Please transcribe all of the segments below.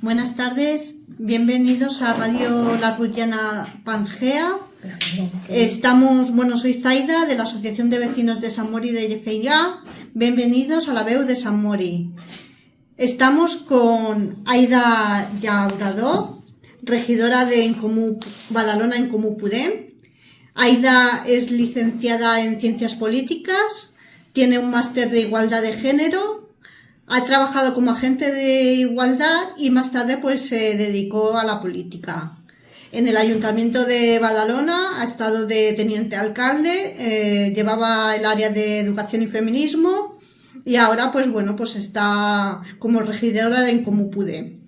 Buenas tardes, bienvenidos a Radio La Rutllana Pangea. Soy Zaida de la Asociación de Vecinos de Sant Mori de Llefià. Bienvenidos a la veu de Sant Mori. Estamos con Aida Llaurador, regidora de Badalona En Comú Podem. Aida es licenciada en Ciencias Políticas, tiene un máster de Igualdad de Género. Ha trabajado como agente de igualdad y más tarde se dedicó a la política. En el Ayuntamiento de Badalona ha estado de teniente alcalde, llevaba el área de educación y feminismo y ahora está como regidora de En Comú Podem.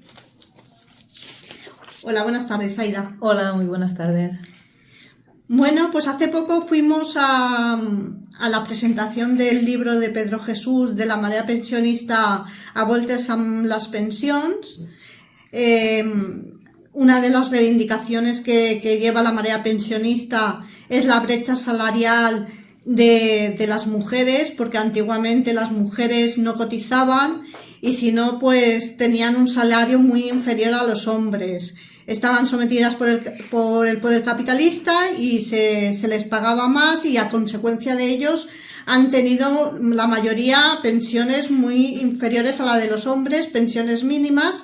Hola, buenas tardes, Aida. Hola, muy buenas tardes. Bueno, pues hace poco fuimos a la presentación del libro de Pedro Jesús de la marea pensionista a voltes amb les pensions. Una de las reivindicaciones que lleva la marea pensionista es la brecha salarial de las mujeres, porque antiguamente las mujeres no cotizaban y si no, pues tenían un salario muy inferior a los hombres. Estaban sometidas por el poder capitalista y se les pagaba más y a consecuencia de ellos han tenido la mayoría pensiones muy inferiores a la de los hombres, pensiones mínimas,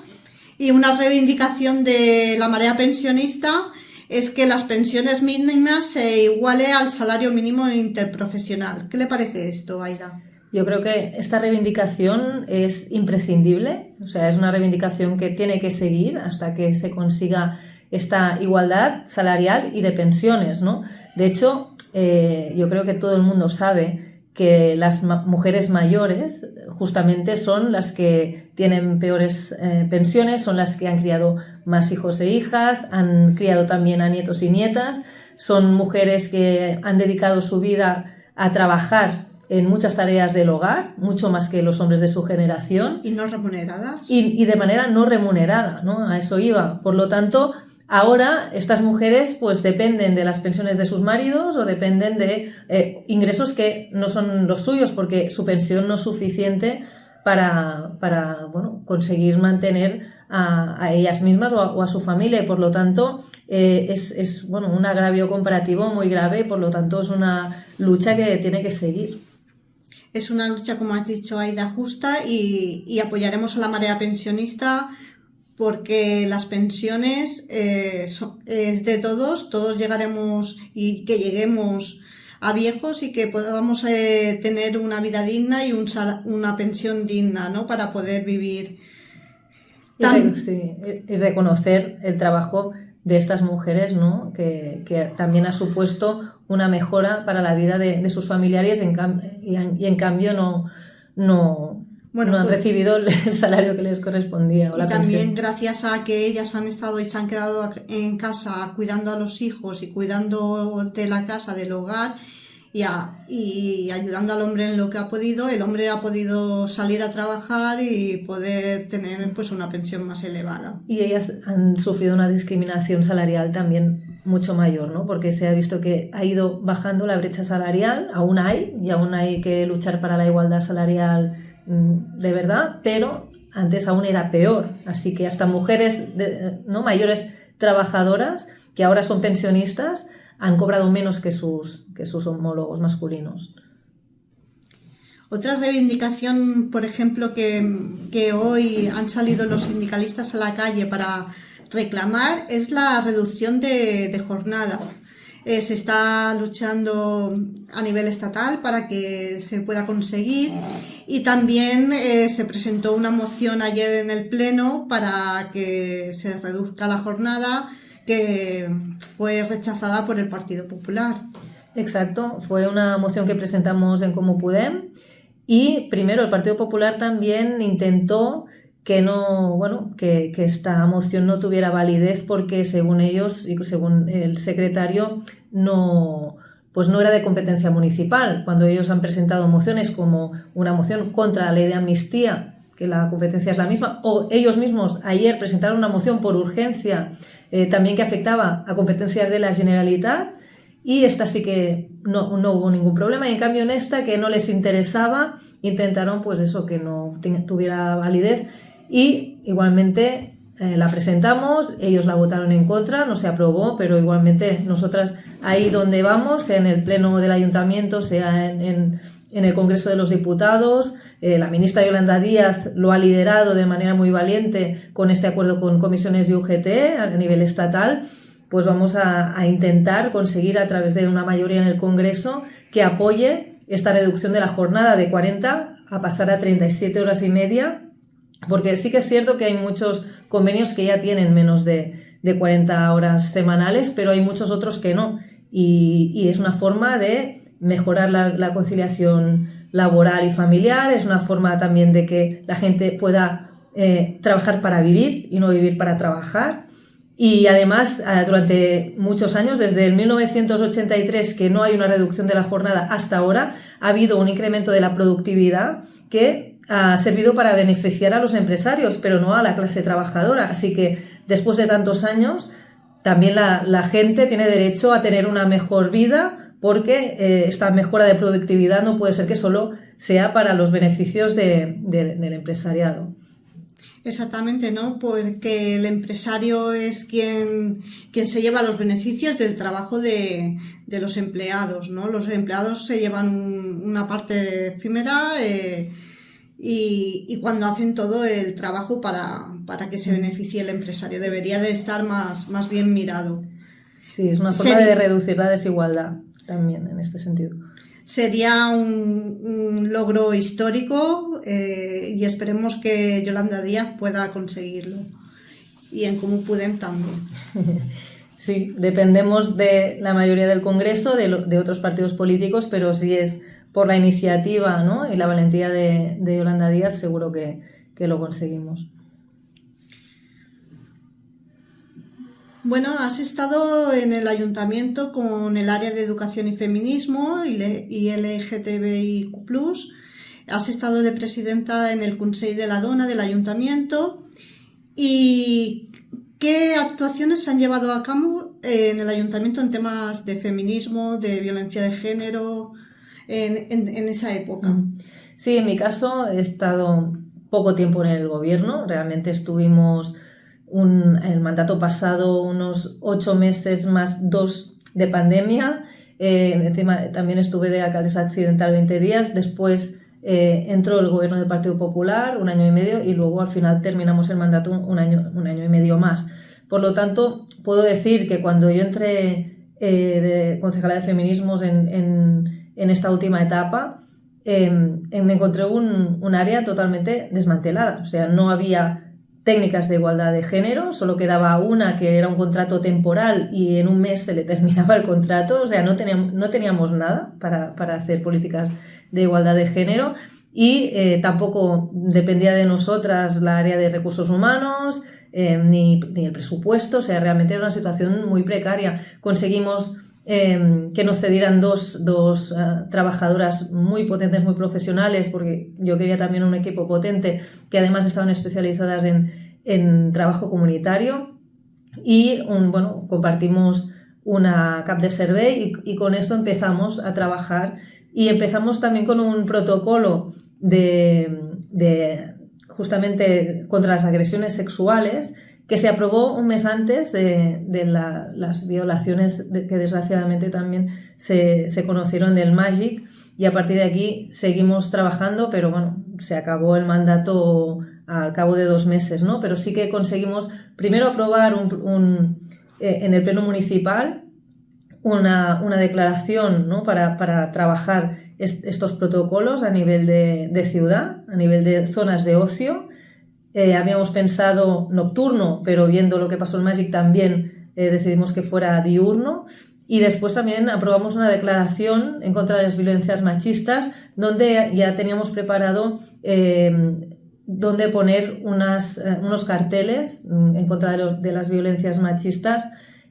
y una reivindicación de la marea pensionista es que las pensiones mínimas se iguale al salario mínimo interprofesional. ¿Qué le parece esto, Aida? Yo creo que esta reivindicación es imprescindible, o sea, es una reivindicación que tiene que seguir hasta que se consiga esta igualdad salarial y de pensiones, ¿no? De hecho, yo creo que todo el mundo sabe que las mujeres mayores justamente son las que tienen peores pensiones, son las que han criado más hijos e hijas, han criado también a nietos y nietas, son mujeres que han dedicado su vida a trabajar en muchas tareas del hogar, mucho más que los hombres de su generación. Y no remuneradas. Y de manera no remunerada, ¿no? A eso iba. Por lo tanto, ahora estas mujeres pues dependen de las pensiones de sus maridos o dependen de ingresos que no son los suyos porque su pensión no es suficiente para conseguir mantener a ellas mismas o a su familia y por lo tanto es un agravio comparativo muy grave y por lo tanto es una lucha que tiene que seguir. Es una lucha, como has dicho, Aida, justa y apoyaremos a la marea pensionista porque las pensiones es de todos llegaremos y que lleguemos a viejos y que podamos tener una vida digna y una pensión digna, ¿no? Para poder vivir. Y reconocer el trabajo de estas mujeres, ¿no? Que también ha supuesto una mejora para la vida de sus familiares y en cambio no han recibido el salario que les correspondía. O la también gracias a que ellas han estado y se han quedado en casa cuidando a los hijos y cuidando de la casa, del hogar y ayudando al hombre en lo que ha podido, el hombre ha podido salir a trabajar y poder tener una pensión más elevada. Y ellas han sufrido una discriminación salarial también mucho mayor, ¿no? Porque se ha visto que ha ido bajando la brecha salarial, aún hay que luchar para la igualdad salarial de verdad, pero antes aún era peor. Así que hasta mujeres mayores trabajadoras que ahora son pensionistas han cobrado menos que sus homólogos masculinos. Otra reivindicación, por ejemplo, que hoy han salido los sindicalistas a la calle para reclamar es la reducción de jornada. Se está luchando a nivel estatal para que se pueda conseguir y también se presentó una moción ayer en el Pleno para que se reduzca la jornada, que fue rechazada por el Partido Popular. Exacto, fue una moción que presentamos en Comú Podem y primero el Partido Popular también intentó que esta moción no tuviera validez porque según ellos y según el secretario no era de competencia municipal. Cuando ellos han presentado mociones como una moción contra la ley de amnistía, que la competencia es la misma, o ellos mismos ayer presentaron una moción por urgencia también que afectaba a competencias de la Generalitat y esta sí que no hubo ningún problema y en cambio en esta que no les interesaba intentaron que no tuviera validez y igualmente la presentamos, ellos la votaron en contra, no se aprobó, pero igualmente nosotras ahí donde vamos, sea en el pleno del ayuntamiento, sea en el Congreso de los Diputados, la ministra Yolanda Díaz lo ha liderado de manera muy valiente con este acuerdo con comisiones y UGT a nivel estatal, pues vamos a intentar conseguir a través de una mayoría en el Congreso que apoye esta reducción de la jornada de 40 a pasar a 37 horas y media, porque sí que es cierto que hay muchos convenios que ya tienen menos de 40 horas semanales, pero hay muchos otros que no. Y es una forma de mejorar la conciliación laboral y familiar, es una forma también de que la gente pueda trabajar para vivir y no vivir para trabajar. Y además, durante muchos años, desde el 1983, que no hay una reducción de la jornada hasta ahora, ha habido un incremento de la productividad que ha servido para beneficiar a los empresarios, pero no a la clase trabajadora. Así que después de tantos años, también la gente tiene derecho a tener una mejor vida, porque esta mejora de productividad no puede ser que solo sea para los beneficios del empresariado. Exactamente, ¿no? Porque el empresario es quien se lleva los beneficios del trabajo de los empleados, ¿no? Los empleados se llevan una parte efímera y cuando hacen todo el trabajo para que se beneficie el empresario. Debería de estar más bien mirado. Sí, es una forma de reducir la desigualdad también en este sentido. Sería un logro histórico y esperemos que Yolanda Díaz pueda conseguirlo. Y en Comú Podem también. Sí, dependemos de la mayoría del Congreso, de otros partidos políticos, pero si es por la iniciativa, ¿no?, y la valentía de Yolanda Díaz, seguro que lo conseguimos. Bueno, has estado en el ayuntamiento con el área de educación y feminismo y LGTBIQ+. Has estado de presidenta en el Consell de la Dona del ayuntamiento. ¿Y qué actuaciones se han llevado a cabo en el ayuntamiento en temas de feminismo, de violencia de género, en esa época? Sí, en mi caso he estado poco tiempo en el gobierno. Realmente estuvimos el mandato pasado unos 8 meses más 2 de pandemia. Encima también estuve de alcaldesa accidental 20 días. Después entró el gobierno del Partido Popular 1 año y medio y luego al final terminamos el mandato un año y medio más. Por lo tanto, puedo decir que cuando yo entré de concejala de feminismos en esta última etapa, me encontré un área totalmente desmantelada. O sea, no había técnicas de igualdad de género, solo quedaba una que era un contrato temporal y en un mes se le terminaba el contrato. O sea, no teníamos nada para hacer políticas de igualdad de género y tampoco dependía de nosotras la área de recursos humanos ni el presupuesto. O sea, realmente era una situación muy precaria. Conseguimos que nos cedieran dos trabajadoras muy potentes, muy profesionales, porque yo quería también un equipo potente, que además estaban especializadas en trabajo comunitario, y compartimos una cap de servei y con esto empezamos a trabajar y empezamos también con un protocolo de justamente contra las agresiones sexuales, que se aprobó un mes antes de las violaciones que desgraciadamente también se conocieron del MAGIC, y a partir de aquí seguimos trabajando, pero bueno, se acabó el mandato al cabo de 2 meses, ¿no? Pero sí que conseguimos primero aprobar en el pleno municipal una declaración, ¿no?, para trabajar estos protocolos a nivel de ciudad, a nivel de zonas de ocio. Habíamos pensado nocturno, pero viendo lo que pasó en Magic también decidimos que fuera diurno. Y después también aprobamos una declaración en contra de las violencias machistas, donde ya teníamos preparado donde poner unos carteles en contra de las violencias machistas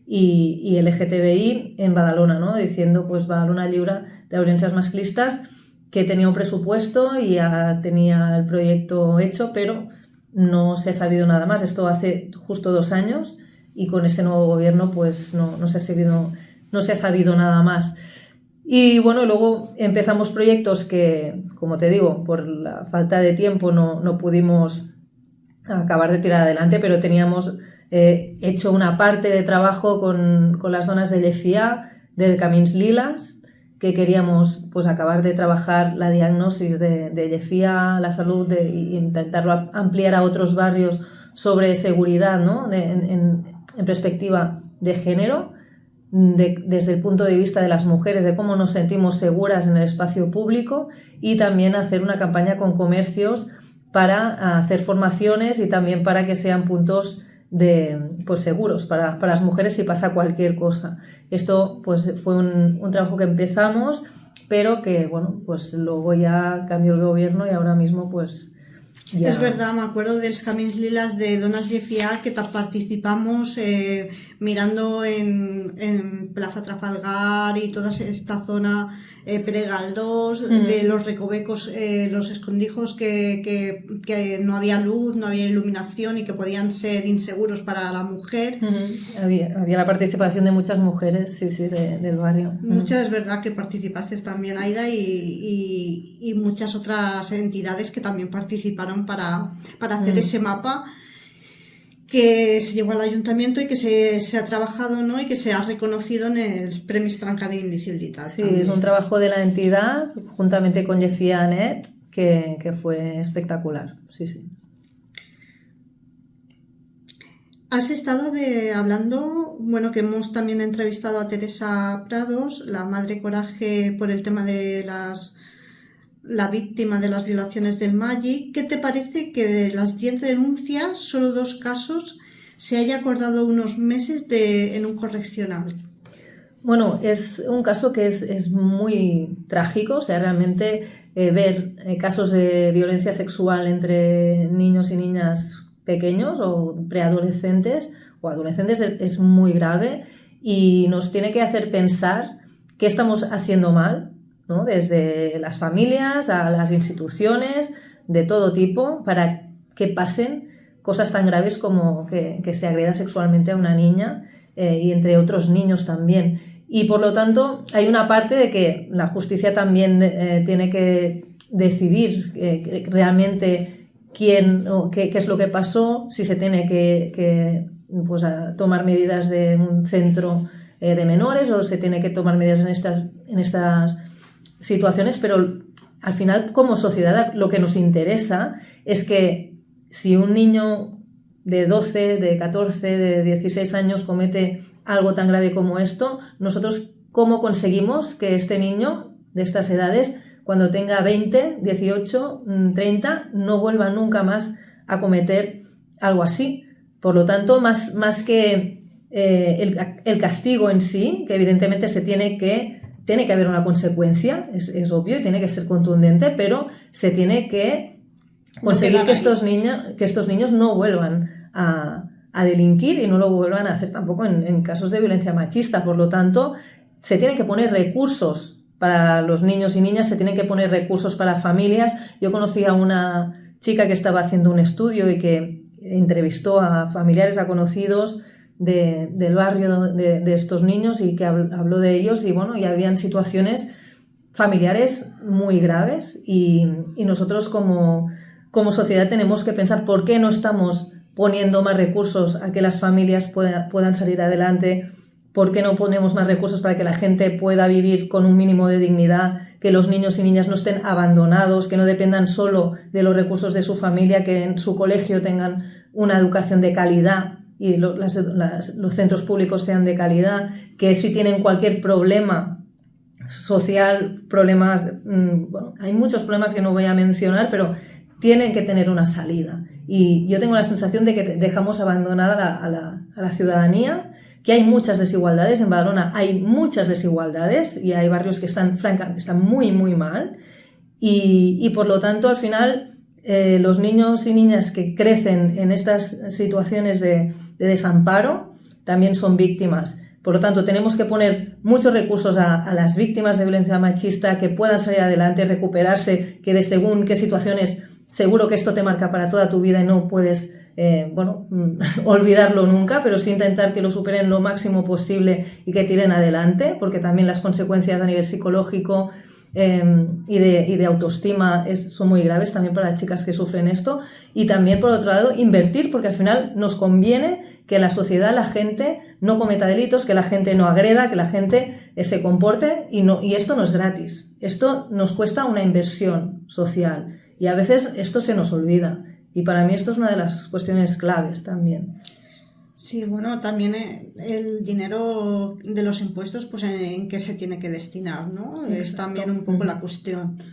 y LGTBI en Badalona, ¿no?, diciendo pues Badalona lliure de violencias masclistas, que tenía un presupuesto y ya tenía el proyecto hecho, pero no se ha sabido nada más. Esto hace justo 2 años y con este nuevo gobierno pues no se ha sabido nada más. Y bueno, luego empezamos proyectos que, como te digo, por la falta de tiempo no pudimos acabar de tirar adelante, pero teníamos hecho una parte de trabajo con las donas de Llefià, del Camins Lilas, que queríamos pues acabar de trabajar la diagnosis de Llefià, la salud, e intentarlo ampliar a otros barrios sobre seguridad, ¿no? En perspectiva de género, desde el punto de vista de las mujeres, de cómo nos sentimos seguras en el espacio público, y también hacer una campaña con comercios para hacer formaciones y también para que sean puntos pues seguros para las mujeres si pasa cualquier cosa. Esto pues fue un trabajo que empezamos, pero que bueno, pues luego ya cambió el gobierno y ahora mismo pues ya. Es verdad, me acuerdo dels Camins Lilas de Donas Llefià, que participamos mirando en Plaza Trafalgar y toda esta zona, Peregaldós, de los recovecos, los escondijos que no había luz, no había iluminación y que podían ser inseguros para la mujer. Había la participación de muchas mujeres, sí, del barrio. Muchas, es verdad que participaste también, Aida, y muchas otras entidades que también participaron para hacer ese mapa que se llevó al ayuntamiento y que se ha trabajado, ¿no? Y que se ha reconocido en el Premis Trencar Invisibilitat. Sí, también. Es un trabajo de la entidad juntamente con Llefià Net que fue espectacular. Sí. Has estado hablando, bueno, que hemos también entrevistado a Teresa Prados, la Madre Coraje, por el tema de la víctima de las violaciones del Maggi. ¿Qué te parece que de las 10 denuncias, solo 2 casos se haya acordado unos meses en un correccional? Bueno, es un caso que es muy trágico, o sea, realmente ver casos de violencia sexual entre niños y niñas pequeños o preadolescentes o adolescentes es muy grave y nos tiene que hacer pensar qué estamos haciendo mal, ¿no? Desde las familias a las instituciones de todo tipo, para que pasen cosas tan graves como que se agreda sexualmente a una niña y entre otros niños también. Y por lo tanto hay una parte de que la justicia también tiene que decidir realmente quién o qué es lo que pasó, si se tiene que pues, tomar medidas de un centro de menores o se tiene que tomar medidas en estas situaciones, pero al final como sociedad lo que nos interesa es que si un niño de 12, de 14, de 16 años comete algo tan grave como esto, nosotros cómo conseguimos que este niño de estas edades, cuando tenga 20, 18, 30, no vuelva nunca más a cometer algo así. Por lo tanto, más que el castigo en sí, que evidentemente tiene que haber una consecuencia, es obvio y tiene que ser contundente, pero se tiene que conseguir que estos niños no vuelvan a delinquir y no lo vuelvan a hacer tampoco en casos de violencia machista. Por lo tanto, se tienen que poner recursos para los niños y niñas, se tienen que poner recursos para familias. Yo conocí a una chica que estaba haciendo un estudio y que entrevistó a familiares, a conocidos del barrio de estos niños y que habló de ellos y bueno, y habían situaciones familiares muy graves y nosotros como sociedad tenemos que pensar por qué no estamos poniendo más recursos a que las familias puedan salir adelante, por qué no ponemos más recursos para que la gente pueda vivir con un mínimo de dignidad, que los niños y niñas no estén abandonados, que no dependan solo de los recursos de su familia, que en su colegio tengan una educación de calidad y los centros públicos sean de calidad, que si tienen cualquier problema social, problemas, bueno, hay muchos problemas que no voy a mencionar, pero tienen que tener una salida. Y yo tengo la sensación de que dejamos abandonada a la ciudadanía, que hay muchas desigualdades. En Badalona hay muchas desigualdades y hay barrios que están muy, muy mal. Y por lo tanto, al final, los niños y niñas que crecen en estas situaciones de desamparo también son víctimas. Por lo tanto, tenemos que poner muchos recursos a las víctimas de violencia machista, que puedan salir adelante, recuperarse, que de según qué situaciones, seguro que esto te marca para toda tu vida y no puedes olvidarlo nunca, pero sí intentar que lo superen lo máximo posible y que tiren adelante, porque también las consecuencias a nivel psicológico y de autoestima son muy graves también para las chicas que sufren esto. Y también, por otro lado, invertir, porque al final nos conviene que la sociedad, la gente no cometa delitos, que la gente no agreda, que la gente se comporte, y esto no es gratis. Esto nos cuesta una inversión social y a veces esto se nos olvida. Y para mí esto es una de las cuestiones claves también. Sí, bueno, también el dinero de los impuestos, pues en qué se tiene que destinar, ¿no? Exacto. Es también un poco la cuestión.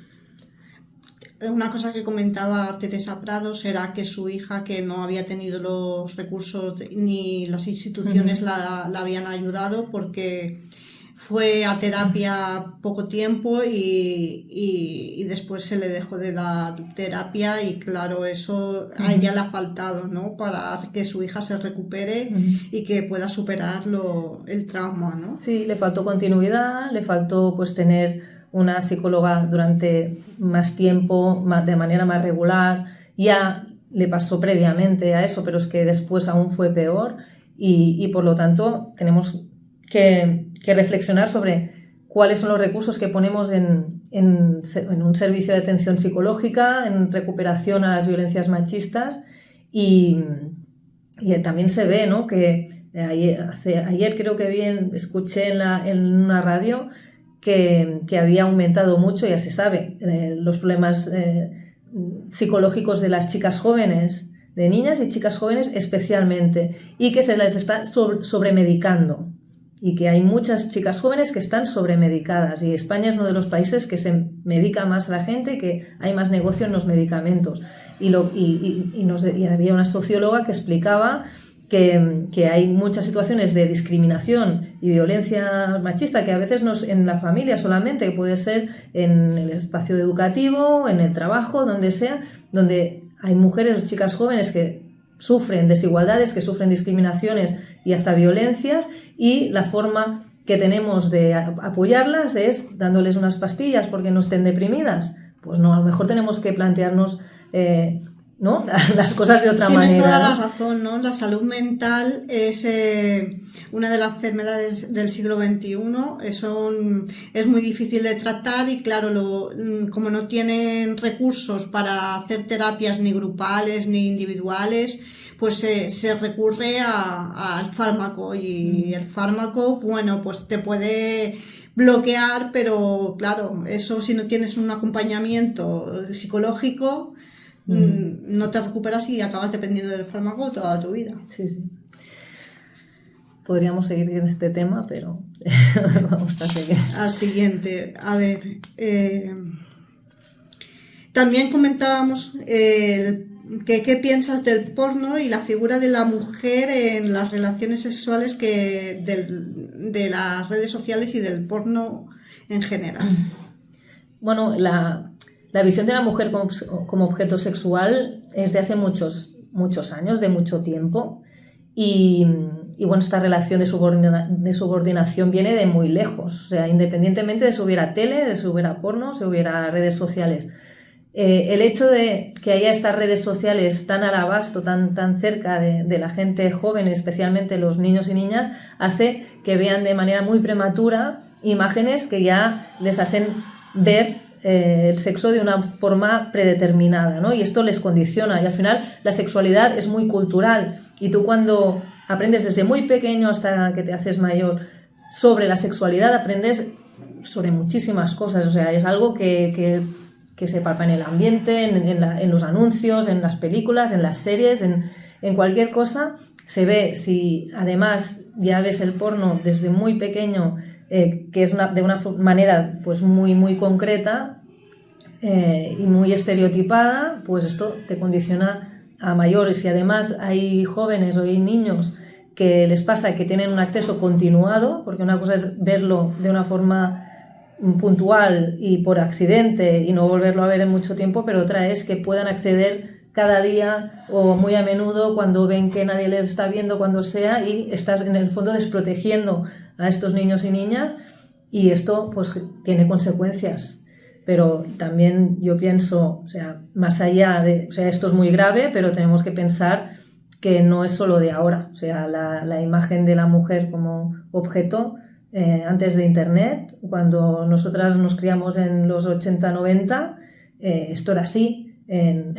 Una cosa que comentaba Teresa Prados era que su hija, que no había tenido los recursos ni las instituciones la habían ayudado, porque fue a terapia poco tiempo y después se le dejó de dar terapia, y claro, eso a ella le ha faltado, ¿no? Para que su hija se recupere y que pueda superar el trauma, ¿no? Sí, le faltó continuidad, le faltó pues tener una psicóloga durante más tiempo, de manera más regular. Ya le pasó previamente a eso, pero es que después aún fue peor, y por lo tanto tenemos que reflexionar sobre cuáles son los recursos que ponemos en un servicio de atención psicológica, en recuperación a las violencias machistas, y también se ve, ¿no?, que ayer creo que escuché en una radio que había aumentado mucho, ya se sabe, los problemas psicológicos de las chicas jóvenes, de niñas y chicas jóvenes especialmente, y que se les está sobremedicando. Y que hay muchas chicas jóvenes que están sobremedicadas, y España es uno de los países que se medica más a la gente, que hay más negocio en los medicamentos. Y había una socióloga que explicaba que hay muchas situaciones de discriminación y violencia machista, que a veces no es en la familia solamente, que puede ser en el espacio educativo, en el trabajo, donde sea, donde hay mujeres o chicas jóvenes que sufren desigualdades, que sufren discriminaciones y hasta violencias, y la forma que tenemos de apoyarlas es dándoles unas pastillas porque no estén deprimidas. Pues no, a lo mejor tenemos que plantearnos ¿no?, las cosas de otra manera. Tienes toda ¿no? la razón, ¿no? La salud mental es una de las enfermedades del siglo XXI. Es muy difícil de tratar, y claro, como no tienen recursos para hacer terapias ni grupales ni individuales, pues se recurre al fármaco, y el fármaco, bueno, pues te puede bloquear, pero claro, eso, si no tienes un acompañamiento psicológico, no te recuperas y acabas dependiendo del fármaco toda tu vida. Sí, sí. Podríamos seguir en este tema, pero vamos a seguir. Al siguiente, a ver. También comentábamos qué piensas del porno y la figura de la mujer en las relaciones sexuales de las redes sociales y del porno en general. Bueno, la visión de la mujer como objeto sexual es de hace muchos años, de mucho tiempo, y bueno, esta relación de subordinación viene de muy lejos, o sea, independientemente de si hubiera tele, de si hubiera porno, si hubiera redes sociales. El hecho de que haya estas redes sociales tan al abasto, tan cerca de la gente joven, especialmente los niños y niñas, hace que vean de manera muy prematura imágenes que ya les hacen ver el sexo de una forma predeterminada, ¿no? Y esto les condiciona, y al final la sexualidad es muy cultural, y tú cuando aprendes desde muy pequeño hasta que te haces mayor sobre la sexualidad, aprendes sobre muchísimas cosas, o sea, es algo que se palpa en el ambiente, en los anuncios, en las películas, en las series, en cualquier cosa se ve. Si además ya ves el porno desde muy pequeño, que es de una manera pues muy, muy concreta y muy estereotipada, pues esto te condiciona a mayores. Y además hay jóvenes o hay niños que les pasa que tienen un acceso continuado, porque una cosa es verlo de una forma puntual y por accidente y no volverlo a ver en mucho tiempo, pero otra es que puedan acceder cada día o muy a menudo cuando ven que nadie les está viendo, cuando sea, y estás en el fondo desprotegiendo a estos niños y niñas, y esto pues tiene consecuencias. Pero también yo pienso, o sea, más allá o sea, esto es muy grave, pero tenemos que pensar que no es solo de ahora, o sea, la imagen de la mujer como objeto antes de Internet, cuando nosotras nos criamos en los 80-90, esto era así. En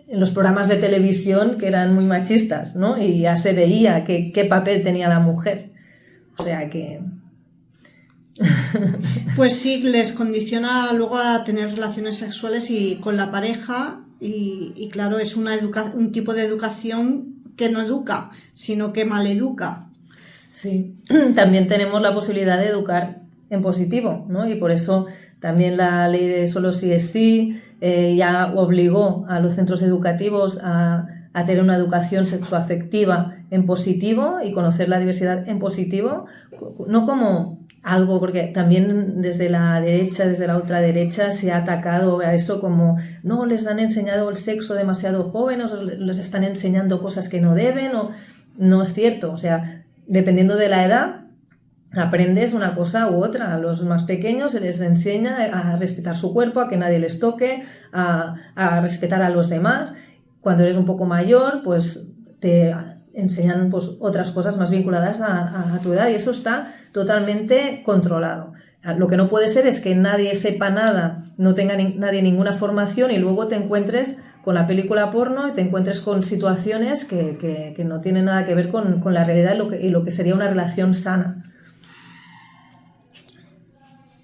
los programas de televisión que eran muy machistas, ¿no? Y ya se veía qué papel tenía la mujer. O sea que... Pues sí, les condiciona luego a tener relaciones sexuales y con la pareja y claro, es un tipo de educación que no educa, sino que maleduca. Sí, también tenemos la posibilidad de educar en positivo, ¿no? Y por eso también la ley de solo sí es sí ya obligó a los centros educativos a tener una educación sexoafectiva en positivo y conocer la diversidad en positivo, no como algo, porque también desde la derecha, desde la ultraderecha, se ha atacado a eso como no les han enseñado el sexo demasiado jóvenes, o les están enseñando cosas que no deben, o no es cierto. O sea, dependiendo de la edad, aprendes una cosa u otra. A los más pequeños se les enseña a respetar su cuerpo, a que nadie les toque, a respetar a los demás. Cuando eres un poco mayor, pues te enseñan pues, otras cosas más vinculadas a tu edad y eso está totalmente controlado. Lo que no puede ser es que nadie sepa nada, no tenga nadie ninguna formación y luego te encuentres con la película porno y te encuentres con situaciones que no tienen nada que ver con la realidad y lo que sería una relación sana.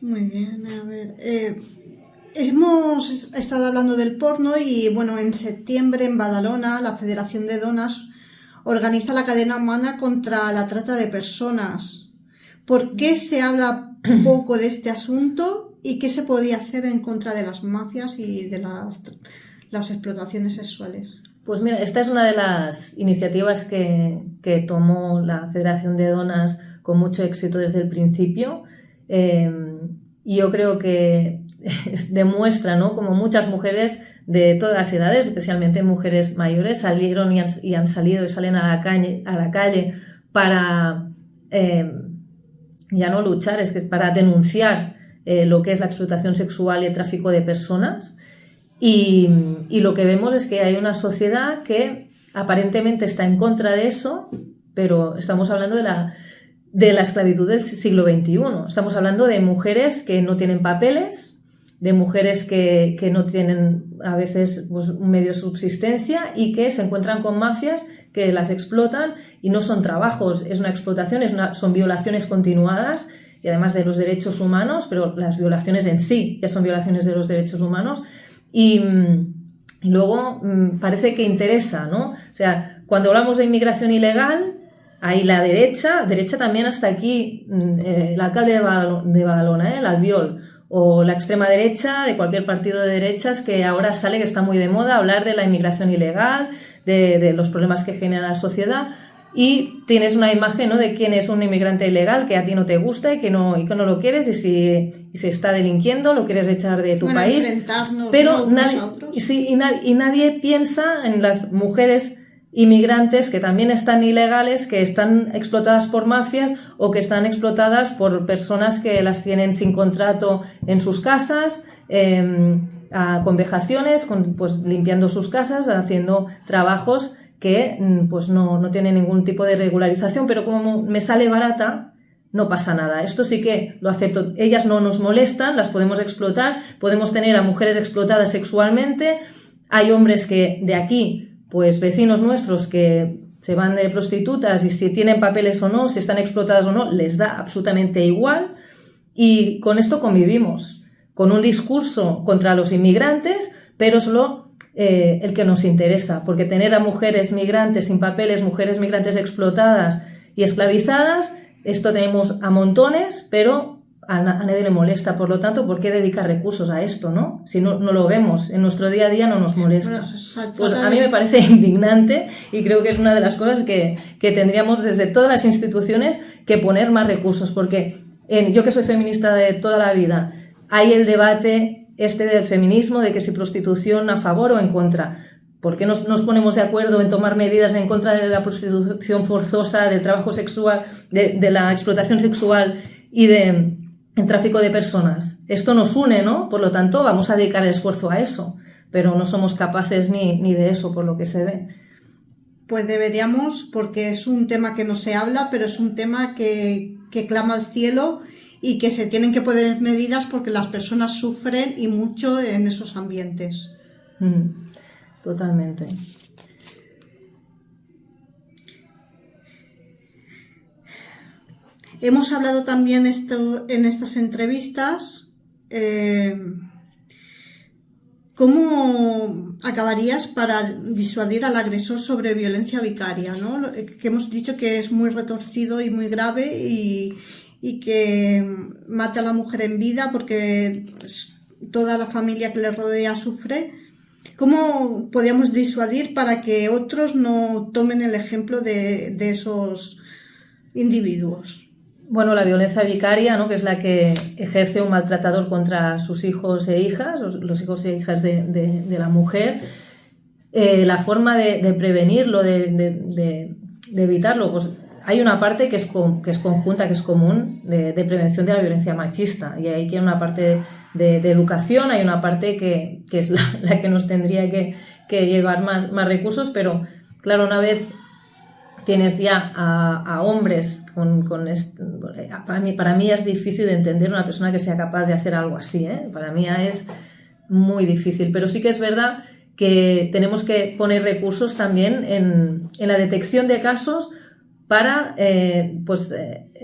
Muy bien, a ver... hemos estado hablando del porno y bueno, en septiembre en Badalona la Federación de Donas organiza la cadena humana contra la trata de personas. ¿Por qué se habla poco de este asunto y qué se podía hacer en contra de las mafias y de las explotaciones sexuales? Pues mira, esta es una de las iniciativas que tomó la Federación de Donas con mucho éxito desde el principio. Y yo creo que demuestra, ¿no?, como muchas mujeres de todas las edades, especialmente mujeres mayores, salieron y han salido y salen a la calle para ya no luchar, es que es para denunciar lo que es la explotación sexual y el tráfico de personas. Y lo que vemos es que hay una sociedad que aparentemente está en contra de eso, pero estamos hablando de la esclavitud del siglo XXI. Estamos hablando de mujeres que no tienen papeles, de mujeres que no tienen a veces pues, un medio de subsistencia y que se encuentran con mafias que las explotan y no son trabajos, es una explotación, son violaciones continuadas y además de los derechos humanos, pero las violaciones en sí ya son violaciones de los derechos humanos y luego parece que interesa, ¿no? O sea, cuando hablamos de inmigración ilegal, ahí la derecha también hasta aquí, el alcalde de Badalona, el Albiol, o la extrema derecha de cualquier partido de derechas que ahora sale, que está muy de moda, hablar de la inmigración ilegal, de los problemas que genera la sociedad y tienes una imagen, ¿no?, de quién es un inmigrante ilegal que a ti no te gusta y que no lo quieres y si está delinquiendo lo quieres echar de tu país. Pero nadie piensa en las mujeres inmigrantes que también están ilegales, que están explotadas por mafias o que están explotadas por personas que las tienen sin contrato en sus casas, con vejaciones, pues limpiando sus casas, haciendo trabajos que pues no tienen ningún tipo de regularización, pero como me sale barata, no pasa nada. Esto sí que lo acepto. Ellas no nos molestan, las podemos explotar, podemos tener a mujeres explotadas sexualmente, hay hombres que de aquí, pues vecinos nuestros que se van de prostitutas y si tienen papeles o no, si están explotadas o no, les da absolutamente igual y con esto convivimos, con un discurso contra los inmigrantes, pero solo el que nos interesa, porque tener a mujeres migrantes sin papeles, mujeres migrantes explotadas y esclavizadas, esto tenemos a montones, pero a nadie le molesta, por lo tanto, ¿por qué dedicar recursos a esto, no? Si no lo vemos, en nuestro día a día no nos molesta. Pues a mí me parece indignante y creo que es una de las cosas que tendríamos desde todas las instituciones que poner más recursos, porque yo que soy feminista de toda la vida, hay el debate del feminismo, de que si prostitución a favor o en contra. ¿Por qué nos ponemos de acuerdo en tomar medidas en contra de la prostitución forzosa, del trabajo sexual, de la explotación sexual y del tráfico de personas? Esto nos une, ¿no? Por lo tanto, vamos a dedicar esfuerzo a eso, pero no somos capaces ni de eso, por lo que se ve. Pues deberíamos, porque es un tema que no se habla, pero es un tema que clama al cielo y que se tienen que poner medidas porque las personas sufren y mucho en esos ambientes. Totalmente. Hemos hablado también en estas entrevistas. ¿Cómo acabarías para disuadir al agresor sobre violencia vicaria, ¿no? Que hemos dicho que es muy retorcido y muy grave y que mata a la mujer en vida porque toda la familia que le rodea sufre. ¿Cómo podríamos disuadir para que otros no tomen el ejemplo de esos individuos? Bueno, la violencia vicaria, ¿no? Que es la que ejerce un maltratador contra sus hijos e hijas, los hijos e hijas de la mujer. La forma de prevenirlo, de evitarlo, pues hay una parte que es conjunta, que es común, de prevención de la violencia machista. Y hay una parte de educación, hay una parte que es la que nos tendría que llevar más recursos, pero claro, una vez tienes ya a hombres para mí es difícil de entender una persona que sea capaz de hacer algo así, ¿eh? Para mí es muy difícil, pero sí que es verdad que tenemos que poner recursos también en la detección de casos para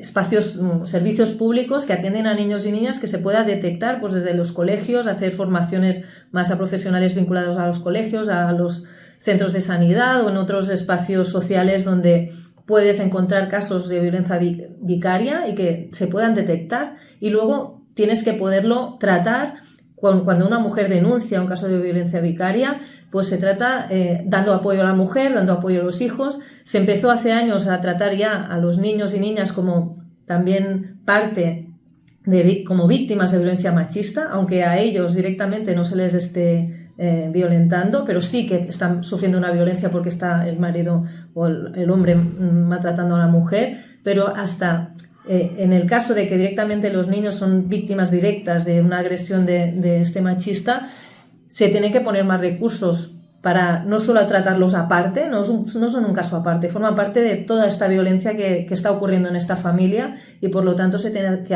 servicios públicos que atienden a niños y niñas, que se pueda detectar pues desde los colegios, hacer formaciones más a profesionales vinculados a los colegios, a los centros de sanidad o en otros espacios sociales donde puedes encontrar casos de violencia vicaria y que se puedan detectar, y luego tienes que poderlo tratar. Cuando una mujer denuncia un caso de violencia vicaria, pues se trata dando apoyo a la mujer, dando apoyo a los hijos. Se empezó hace años a tratar ya a los niños y niñas como también como víctimas de violencia machista, aunque a ellos directamente no se les esté violentando, pero sí que están sufriendo una violencia porque está el marido o el hombre maltratando a la mujer, pero hasta en el caso de que directamente los niños son víctimas directas de una agresión de este machista, se tienen que poner más recursos para no solo tratarlos aparte, no son un caso aparte, forman parte de toda esta violencia que está ocurriendo en esta familia, y por lo tanto se tiene que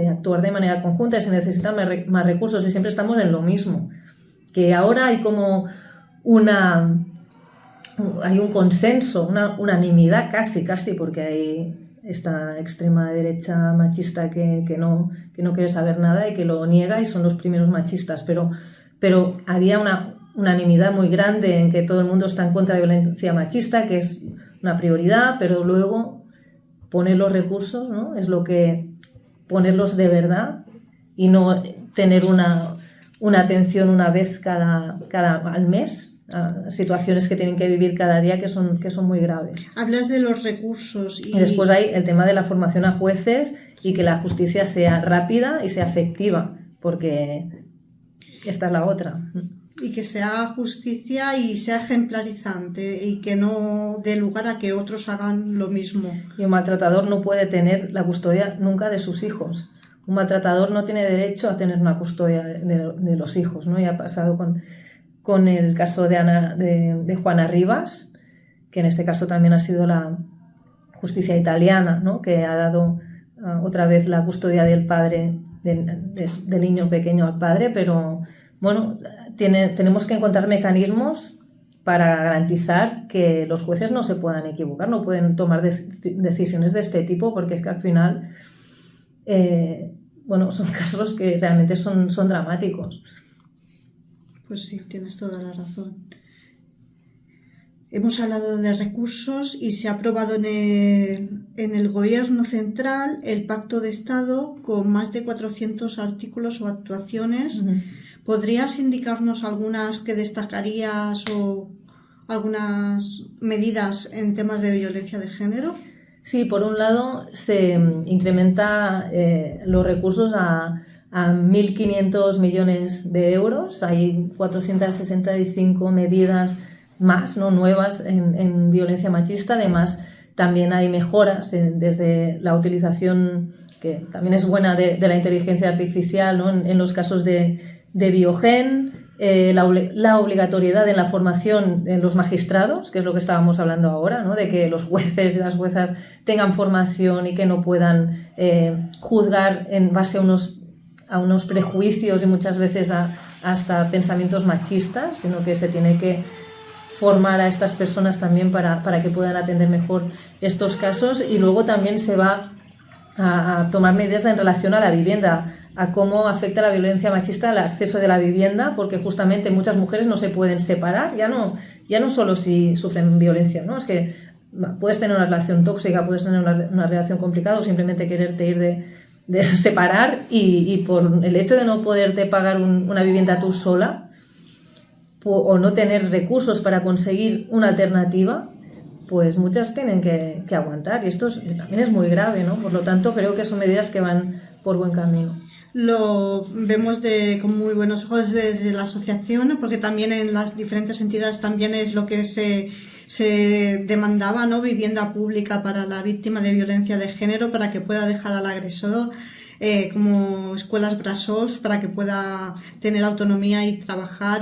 actuar de manera conjunta y se necesitan más recursos, y siempre estamos en lo mismo, que ahora hay como hay un consenso, una unanimidad casi, porque hay esta extrema derecha machista que no quiere saber nada y que lo niega y son los primeros machistas, pero había una unanimidad muy grande en que todo el mundo está en contra de la violencia machista, que es una prioridad, pero luego poner los recursos, ¿no? Es lo que ponerlos de verdad y no tener una atención una vez al mes a situaciones que tienen que vivir cada día que son muy graves. Hablas de los recursos y después hay el tema de la formación a jueces y que la justicia sea rápida y sea efectiva, porque esta es la otra. Y que se haga justicia y sea ejemplarizante y que no dé lugar a que otros hagan lo mismo. Y un maltratador no puede tener la custodia nunca de sus hijos. Un maltratador no tiene derecho a tener una custodia de los hijos, ¿no? Y ha pasado con el caso de Juana Rivas, que en este caso también ha sido la justicia italiana, ¿no? Que ha dado otra vez la custodia del padre, del niño pequeño al padre, pero bueno, tenemos que encontrar mecanismos para garantizar que los jueces no se puedan equivocar, no pueden tomar decisiones de este tipo, porque es que al final son casos que realmente son dramáticos. Pues sí, tienes toda la razón. Hemos hablado de recursos y se ha aprobado en el Gobierno Central el Pacto de Estado con más de 400 artículos o actuaciones. Uh-huh. ¿Podrías indicarnos algunas que destacarías o algunas medidas en temas de violencia de género? Sí, por un lado se incrementa los recursos a 1.500 millones de euros. Hay 465 medidas más, ¿no?, nuevas en violencia machista. Además, también hay mejoras desde la utilización, que también es buena, de la inteligencia artificial, ¿no?, en los casos de Biogen, la obligatoriedad en la formación en los magistrados, que es lo que estábamos hablando ahora, ¿no? De que los jueces y las juezas tengan formación y que no puedan juzgar en base a unos prejuicios y muchas veces hasta pensamientos machistas, sino que se tiene que formar a estas personas también para que puedan atender mejor estos casos. Y luego también se va a tomar medidas en relación a la vivienda, a cómo afecta la violencia machista al acceso de la vivienda, porque justamente muchas mujeres no se pueden separar, ya no solo si sufren violencia, ¿no? Es que puedes tener una relación tóxica, puedes tener una relación complicada o simplemente quererte ir de separar y por el hecho de no poderte pagar una vivienda tú sola o no tener recursos para conseguir una alternativa, pues muchas tienen que aguantar, y esto también es muy grave, ¿no? Por lo tanto, creo que son medidas que van por buen camino. Lo vemos con muy buenos ojos desde la asociación, porque también en las diferentes entidades también es lo que se demandaba, ¿no? Vivienda pública para la víctima de violencia de género, para que pueda dejar al agresor, como escuelas brasós, para que pueda tener autonomía y trabajar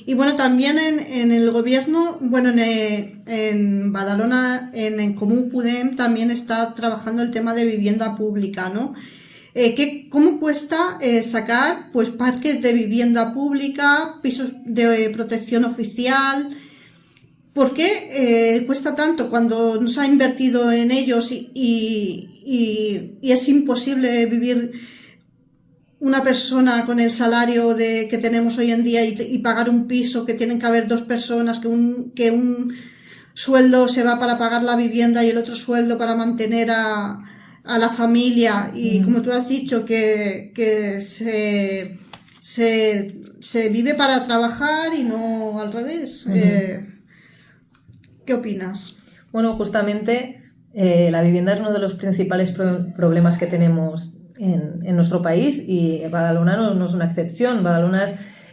y bueno, también en el gobierno, bueno, en Badalona, en Comú Podem, también está trabajando el tema de vivienda pública, ¿no? ¿Cómo cuesta sacar pues parques de vivienda pública, pisos de protección oficial? ¿Por qué cuesta tanto cuando no se ha invertido en ellos y es imposible vivir una persona con el salario que tenemos hoy en día y pagar un piso, que tienen que haber dos personas, que un sueldo se va para pagar la vivienda y el otro sueldo para mantener a la familia? Y como tú has dicho, que se vive para trabajar y no al revés. ¿Qué opinas? Bueno, justamente la vivienda es uno de los principales problemas que tenemos en nuestro país, y Badalona no es una excepción. Badalona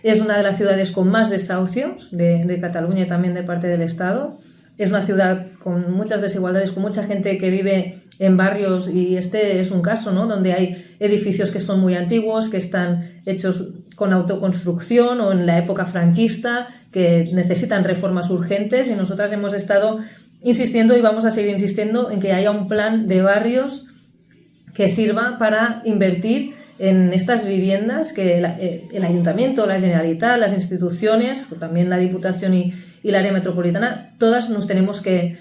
es una de las ciudades con más desahucios de Cataluña y también de parte del Estado. Es una ciudad con muchas desigualdades, con mucha gente que vive en barrios, y este es un caso, ¿no? Donde hay edificios que son muy antiguos, que están hechos con autoconstrucción o en la época franquista, que necesitan reformas urgentes, y nosotras hemos estado insistiendo y vamos a seguir insistiendo en que haya un plan de barrios que sirva para invertir en estas viviendas, que el Ayuntamiento, la Generalitat, las instituciones, también la Diputación y la área metropolitana, todas nos tenemos que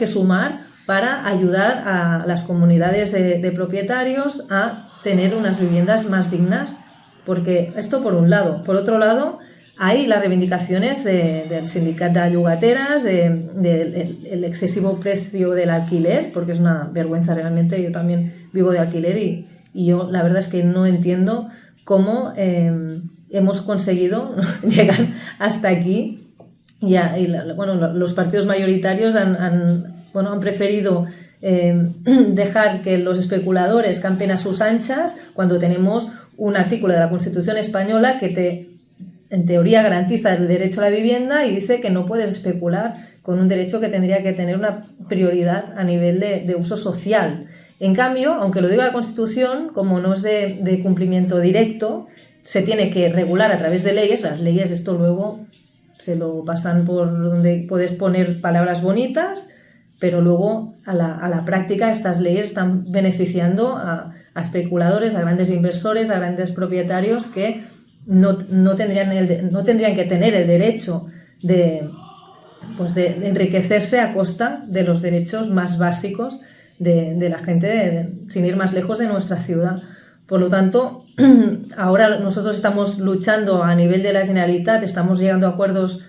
sumar para ayudar a las comunidades de propietarios a tener unas viviendas más dignas, porque esto por un lado. Por otro lado, hay las reivindicaciones del sindicato de llogateras, del excesivo precio del alquiler, porque es una vergüenza realmente. Yo también vivo de alquiler y yo la verdad es que no entiendo cómo hemos conseguido llegar hasta aquí. Los partidos mayoritarios han preferido dejar que los especuladores campen a sus anchas, cuando tenemos un artículo de la Constitución española que en teoría garantiza el derecho a la vivienda y dice que no puedes especular con un derecho que tendría que tener una prioridad a nivel de uso social. En cambio, aunque lo diga la Constitución, como no es de cumplimiento directo, se tiene que regular a través de leyes. Las leyes, esto luego se lo pasan por donde puedes poner palabras bonitas, pero luego a la práctica estas leyes están beneficiando a especuladores, a grandes inversores, a grandes propietarios que no tendrían que tener el derecho de enriquecerse a costa de los derechos más básicos de la gente, sin ir más lejos, de nuestra ciudad. Por lo tanto, ahora nosotros estamos luchando a nivel de la Generalitat, estamos llegando a acuerdos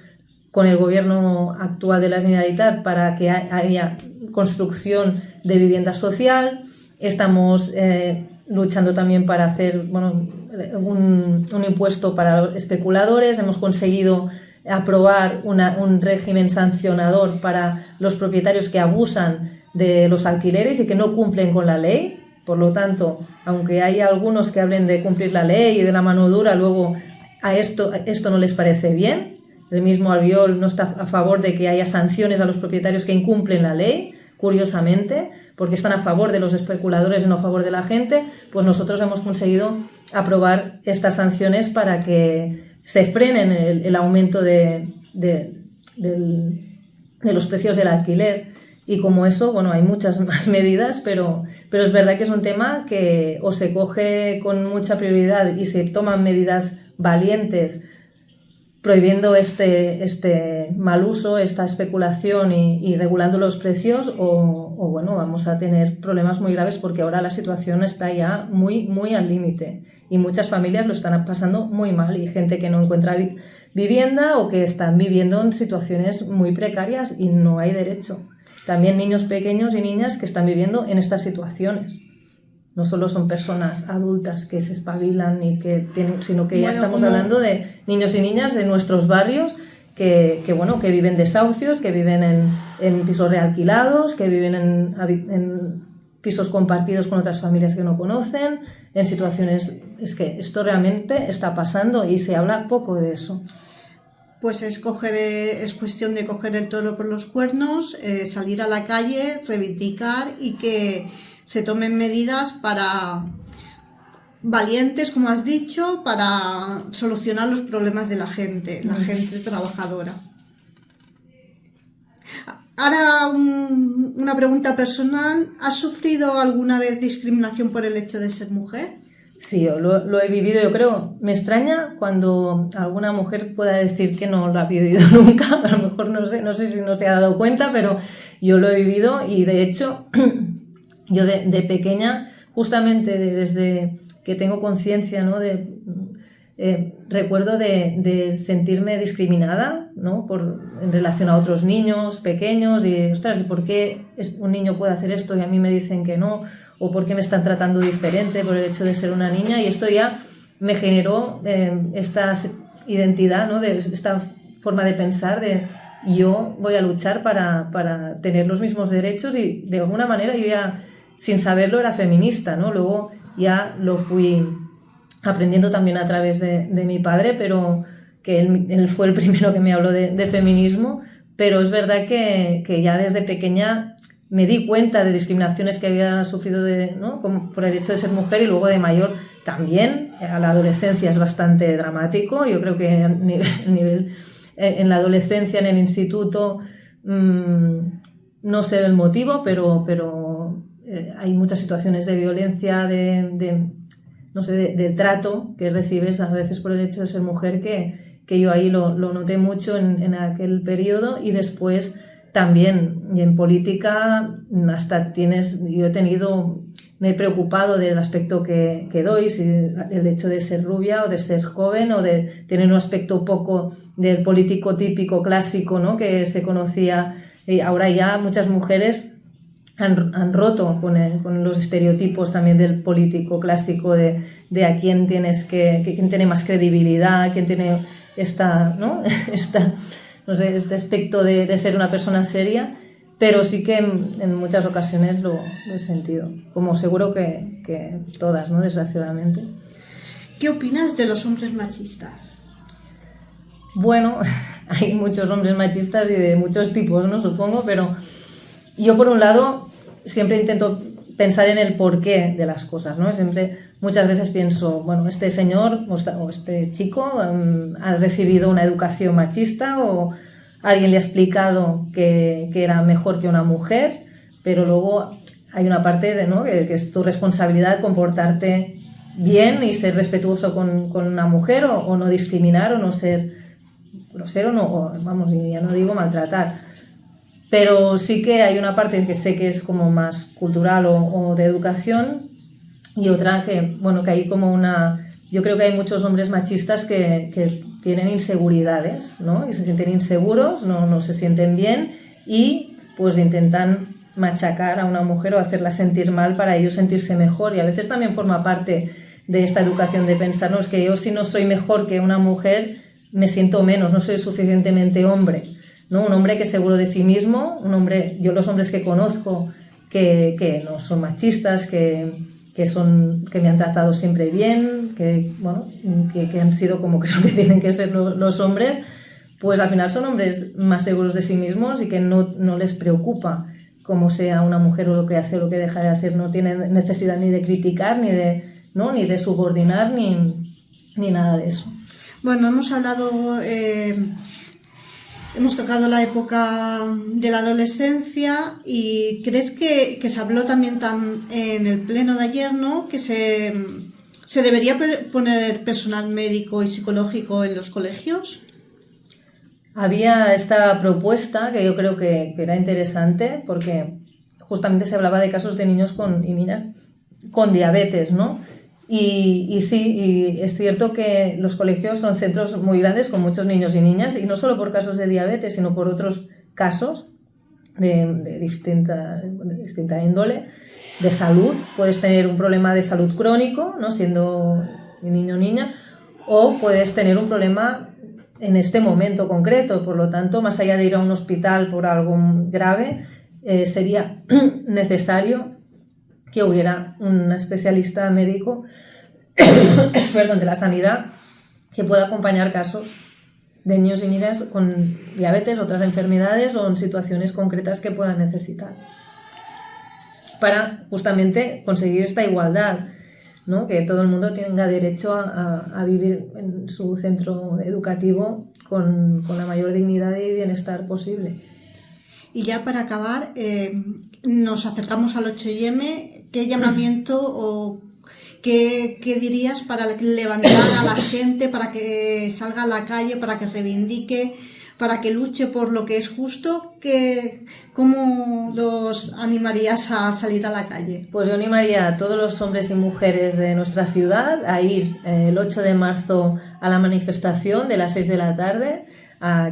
con el gobierno actual de la Generalitat para que haya construcción de vivienda social. Estamos luchando también para hacer un impuesto para especuladores. Hemos conseguido aprobar un régimen sancionador para los propietarios que abusan de los alquileres y que no cumplen con la ley. Por lo tanto, aunque hay algunos que hablen de cumplir la ley y de la mano dura, luego a esto no les parece bien. El mismo Albiol no está a favor de que haya sanciones a los propietarios que incumplen la ley, curiosamente, porque están a favor de los especuladores y no a favor de la gente, pues nosotros hemos conseguido aprobar estas sanciones para que se frenen el aumento de los precios del alquiler. Y como eso, bueno, hay muchas más medidas, pero es verdad que es un tema que o se coge con mucha prioridad y se toman medidas valientes prohibiendo este mal uso, esta especulación y regulando los precios, o bueno, vamos a tener problemas muy graves, porque ahora la situación está ya muy, muy al límite y muchas familias lo están pasando muy mal, y gente que no encuentra vivienda o que están viviendo en situaciones muy precarias y no hay derecho. También niños pequeños y niñas que están viviendo en estas situaciones. No solo son personas adultas que se espabilan y que tienen, sino que ya estamos hablando de niños y niñas de nuestros barrios que viven desahucios, que viven en pisos realquilados, que viven en pisos compartidos con otras familias que no conocen, en situaciones... Es que esto realmente está pasando y se habla poco de eso. Pues es cuestión de coger el toro por los cuernos, salir a la calle, reivindicar y que se tomen medidas valientes, como has dicho, para solucionar los problemas de la gente trabajadora. Ahora una pregunta personal. ¿Has sufrido alguna vez discriminación por el hecho de ser mujer? Sí, yo lo he vivido, yo creo. Me extraña cuando alguna mujer pueda decir que no lo ha vivido nunca. A lo mejor no sé si no se ha dado cuenta, pero yo lo he vivido, y de hecho yo de pequeña, justamente desde que tengo conciencia, ¿no? Recuerdo de sentirme discriminada, ¿no? En relación a otros niños pequeños, y ostras, ¿por qué un niño puede hacer esto y a mí me dicen que no? O por qué me están tratando diferente por el hecho de ser una niña, y esto ya me generó esta identidad, ¿no? Esta forma de pensar de yo voy a luchar para tener los mismos derechos, y de alguna manera yo ya, sin saberlo, era feminista, ¿no? Luego ya lo fui aprendiendo también a través de mi padre, pero que él fue el primero que me habló de feminismo, pero es verdad que ya desde pequeña me di cuenta de discriminaciones que había sufrido ¿no? Como por el hecho de ser mujer, y luego de mayor también. A la adolescencia es bastante dramático. Yo creo que en la adolescencia, en el instituto, no sé el motivo, pero hay muchas situaciones de violencia, de trato que recibes a veces por el hecho de ser mujer, que yo ahí lo noté mucho en aquel periodo. Y después también, y en política, me he preocupado del aspecto que doy, si el hecho de ser rubia o de ser joven o de tener un aspecto poco del político típico clásico, ¿no? Que se conocía. Y ahora ya muchas mujeres han roto con los estereotipos también del político clásico de a quién quién tiene más credibilidad, quién tiene ¿no? Este aspecto de ser una persona seria, pero sí que en muchas ocasiones lo he sentido, como seguro que todas, ¿no? Desgraciadamente. ¿Qué opinas de los hombres machistas? Bueno, hay muchos hombres machistas y de muchos tipos, ¿no? Supongo, pero yo, por un lado, siempre intento pensar en el porqué de las cosas, ¿no? Muchas veces pienso, bueno, este señor o este chico ha recibido una educación machista, o alguien le ha explicado que era mejor que una mujer, pero luego hay una parte ¿no? que es tu responsabilidad comportarte bien y ser respetuoso con una mujer, o no discriminar, o no ser grosero, vamos, ya no digo maltratar. Pero sí que hay una parte que sé que es como más cultural o de educación, y otra que hay como yo creo que hay muchos hombres machistas que tienen inseguridades, ¿no? Y se sienten inseguros, no se sienten bien, y pues intentan machacar a una mujer o hacerla sentir mal para ellos sentirse mejor. Y a veces también forma parte de esta educación de pensar, no, es que yo, si no soy mejor que una mujer, me siento menos, no soy suficientemente hombre, ¿no? Un hombre que es seguro de sí mismo, yo los hombres que conozco que no son machistas, que me han tratado siempre bien, que han sido como creo que tienen que ser los hombres, pues al final son hombres más seguros de sí mismos y que no les preocupa como sea una mujer o lo que hace o lo que deja de hacer. No tiene necesidad ni de criticar, ni de subordinar, ni nada de eso. Bueno, hemos hablado, hemos tocado la época de la adolescencia y ¿crees que se habló también en el pleno de ayer, ¿no? Que se debería poner personal médico y psicológico en los colegios? Había esta propuesta que yo creo que era interesante porque justamente se hablaba de casos de niños y niñas con diabetes, ¿no? Y sí, y es cierto que los colegios son centros muy grandes con muchos niños y niñas, y no solo por casos de diabetes, sino por otros casos de distinta índole, de salud. Puedes tener un problema de salud crónico, ¿no? Siendo niño o niña, o puedes tener un problema en este momento concreto. Por lo tanto, más allá de ir a un hospital por algo grave, sería necesario que hubiera un especialista médico de la sanidad que pueda acompañar casos de niños y niñas con diabetes, otras enfermedades o en situaciones concretas que puedan necesitar, para justamente conseguir esta igualdad, ¿no? Que todo el mundo tenga derecho a vivir en su centro educativo con la mayor dignidad y bienestar posible. Y ya para acabar, nos acercamos al 8M. ¿Qué llamamiento o qué dirías para levantar a la gente, para que salga a la calle, para que reivindique, para que luche por lo que es justo? ¿Cómo los animarías a salir a la calle? Pues yo animaría a todos los hombres y mujeres de nuestra ciudad a ir el 8 de marzo a la manifestación de las 6 de la tarde,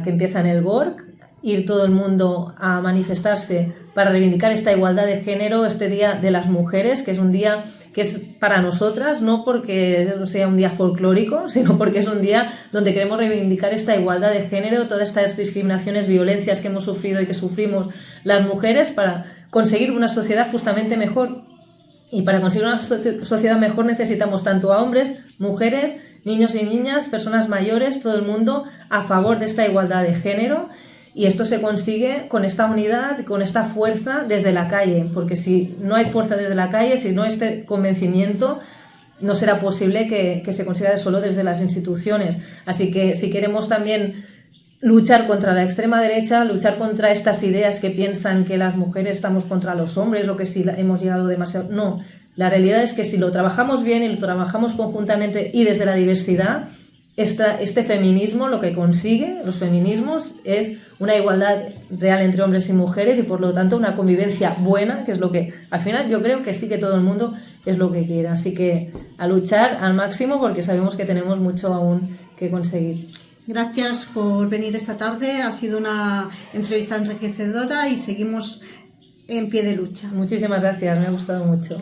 que empieza en el BORC. Ir todo el mundo a manifestarse para reivindicar esta igualdad de género, este Día de las Mujeres, que es un día que es para nosotras, no porque sea un día folclórico, sino porque es un día donde queremos reivindicar esta igualdad de género, todas estas discriminaciones, violencias que hemos sufrido y que sufrimos las mujeres, para conseguir una sociedad justamente mejor. Y para conseguir una sociedad mejor necesitamos tanto a hombres, mujeres, niños y niñas, personas mayores, todo el mundo a favor de esta igualdad de género. Y esto se consigue con esta unidad, con esta fuerza desde la calle, porque si no hay fuerza desde la calle, si no hay este convencimiento, no será posible que se consiga solo desde las instituciones. Así que si queremos también luchar contra la extrema derecha, luchar contra estas ideas que piensan que las mujeres estamos contra los hombres o que si hemos llegado demasiado... No, la realidad es que si lo trabajamos bien y lo trabajamos conjuntamente y desde la diversidad, este feminismo lo que consigue, los feminismos, es una igualdad real entre hombres y mujeres y por lo tanto una convivencia buena, que es lo que al final yo creo que sí que todo el mundo es lo que quiere. Así que a luchar al máximo porque sabemos que tenemos mucho aún que conseguir. Gracias por venir esta tarde, ha sido una entrevista enriquecedora y seguimos en pie de lucha. Muchísimas gracias, me ha gustado mucho.